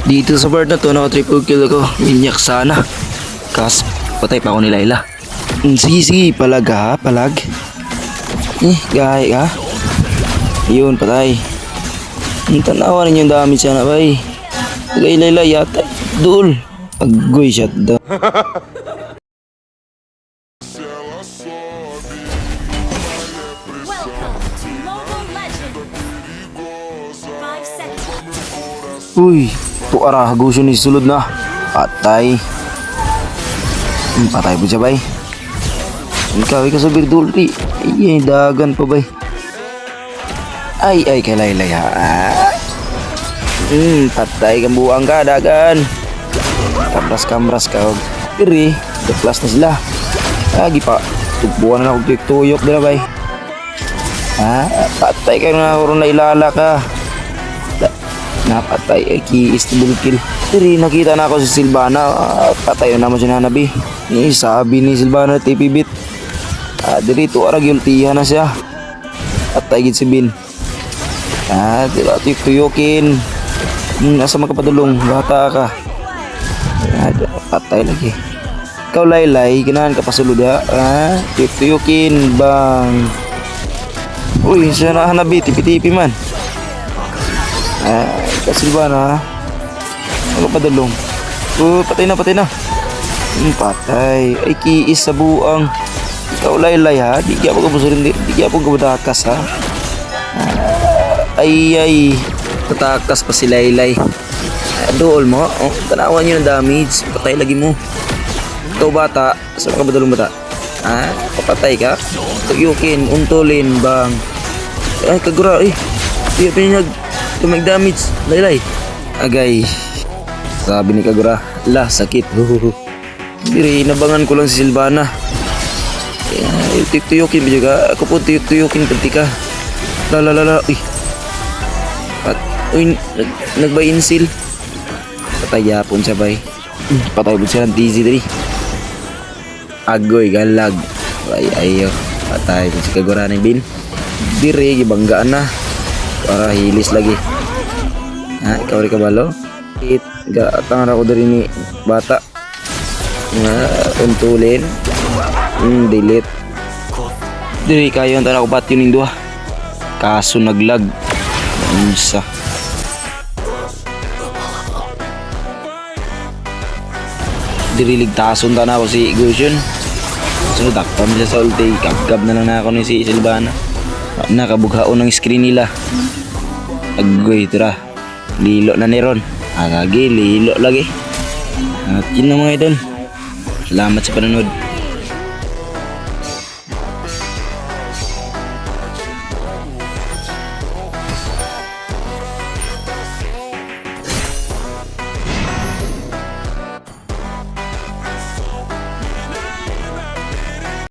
Dito sa part na to, naka triple kill ako. Minyak sana. Kas, patay pa ako ni Layla. Sige, sige, palag ha, palag. Gahay ha. Yun, patay. Tanawa ninyo yung damage sana, bay. Gay Layla, yata. Dul. Agoy shot daw. Welcome to Mobile Legends. 5 seconds. Uy, tuara, gusto ni sulod na. Patay. Patay po siya, bay. Ikaw, sa Birdulri. Ay, dagan pa, bay. Ay, kay Laylay ha. Patay kang buang ka, dagan. Kamras ka. Piri, deplas na sila. Lagi pa. Tubuan na ako tuyok dila, bay. Patay ka na ako na ilala ka. Napatay, kiis double kill. Piri, nakita na ako si Silvana. Patay na naman si Nanabi. Sabi ni Silvana, TP bit. Dirito arag yultihan na siya. Patay gid si Bin. Diba tuyukin. Asa makapadulong, bata ka. Patay lagi. Ikaw Laylay, ganahan ka pasulod ha. Tuyukin bang. Uy, siya na hanabi, tipi-tipi man. Kasilvana. Ano padulong? Patay na. Patay. Ay, kiis sa buang. Ikaw Laylay ha. Di kaya po kabusurin. Di kaya po kabadakas ha. Ay. Tatakas pa si Laylay. Dool mo. Tanawan nyo ng damage. Patay lagi mo. Ikaw bata. Saan ka badulong bata? Papatay ka? Tuyukin. Untulin bang. Ay, kagura. Di pinag damage. Laylay. Agay. Sabi ni Kagura. Sakit. Biri, nabangan ko lang si Silvana. Tuyukin ba juga? Ako po tuyukin pati ka. Lala. Uy, nagba-insil. Patay yapon siya, bay. Patay po siya ng TZ dali. Agoy, galag. Ayo. Patay po si Kagura ni Bin. Dire, gibanggaan na. Para hilis lagi. Ikaw rin kabalo? Gatangan ako dari ni bata. Untulin. Delete. Diri kayo ang tanah ko bat yun yung dua. Kaso naglag. Isa. Diri ligtason tanah ko si Gusion. Sunod aktam siya sa ulti. Kagab na lang ako ni si Silvana. Nakabughaon ng screen nila. Agoy, tira. Lilo na ni Ron. Lagi, lilo lagi. At yun na mga idol. Salamat sa panonood.